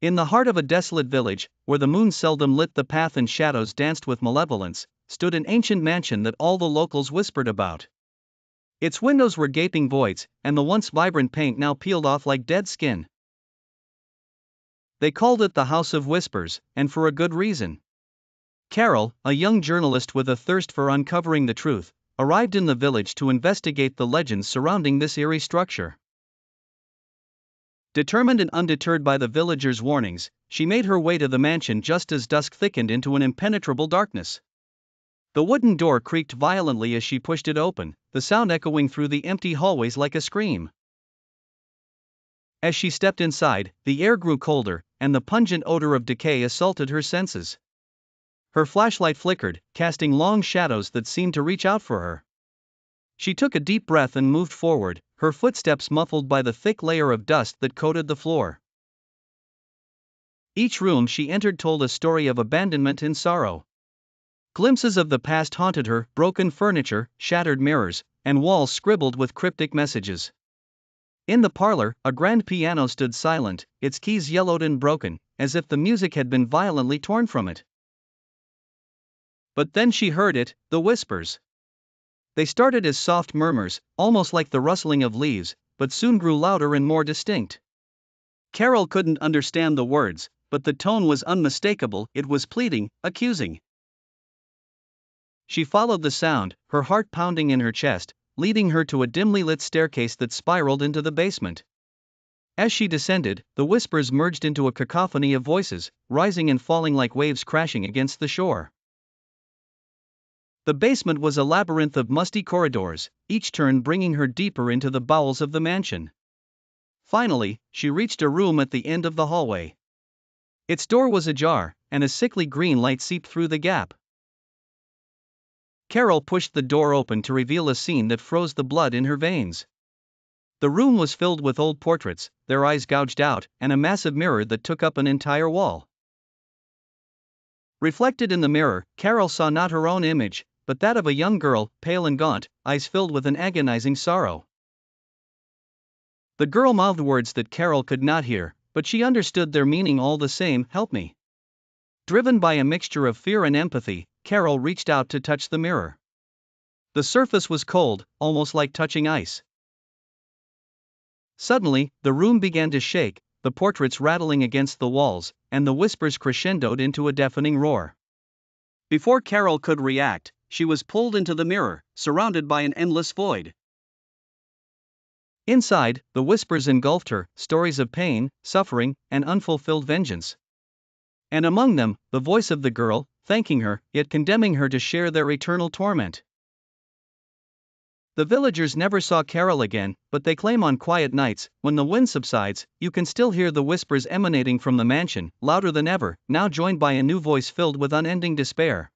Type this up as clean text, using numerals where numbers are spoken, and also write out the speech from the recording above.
In the heart of a desolate village, where the moon seldom lit the path and shadows danced with malevolence, stood an ancient mansion that all the locals whispered about. Its windows were gaping voids, and the once vibrant paint now peeled off like dead skin. They called it the House of Whispers, and for a good reason. Carol, a young journalist with a thirst for uncovering the truth, arrived in the village to investigate the legends surrounding this eerie structure. Determined and undeterred by the villagers' warnings, she made her way to the mansion just as dusk thickened into an impenetrable darkness. The wooden door creaked violently as she pushed it open, the sound echoing through the empty hallways like a scream. As she stepped inside, the air grew colder, and the pungent odor of decay assaulted her senses. Her flashlight flickered, casting long shadows that seemed to reach out for her. She took a deep breath and moved forward, her footsteps muffled by the thick layer of dust that coated the floor. Each room she entered told a story of abandonment and sorrow. Glimpses of the past haunted her: broken furniture, shattered mirrors, and walls scribbled with cryptic messages. In the parlor, a grand piano stood silent, its keys yellowed and broken, as if the music had been violently torn from it. But then she heard it, the whispers. They started as soft murmurs, almost like the rustling of leaves, but soon grew louder and more distinct. Carol couldn't understand the words, but the tone was unmistakable. It was pleading, accusing. She followed the sound, her heart pounding in her chest, leading her to a dimly lit staircase that spiraled into the basement. As she descended, the whispers merged into a cacophony of voices, rising and falling like waves crashing against the shore. The basement was a labyrinth of musty corridors, each turn bringing her deeper into the bowels of the mansion. Finally, she reached a room at the end of the hallway. Its door was ajar, and a sickly green light seeped through the gap. Carol pushed the door open to reveal a scene that froze the blood in her veins. The room was filled with old portraits, their eyes gouged out, and a massive mirror that took up an entire wall. Reflected in the mirror, Carol saw not her own image, but that of a young girl, pale and gaunt, eyes filled with an agonizing sorrow. The girl mouthed words that Carol could not hear, but she understood their meaning all the same: "Help me." Driven by a mixture of fear and empathy, Carol reached out to touch the mirror. The surface was cold, almost like touching ice. Suddenly, the room began to shake, the portraits rattling against the walls, and the whispers crescendoed into a deafening roar. Before Carol could react, she was pulled into the mirror, surrounded by an endless void. Inside, the whispers engulfed her, stories of pain, suffering, and unfulfilled vengeance. And among them, the voice of the girl, thanking her, yet condemning her to share their eternal torment. The villagers never saw Carol again, but they claim on quiet nights, when the wind subsides, you can still hear the whispers emanating from the mansion, louder than ever, now joined by a new voice filled with unending despair.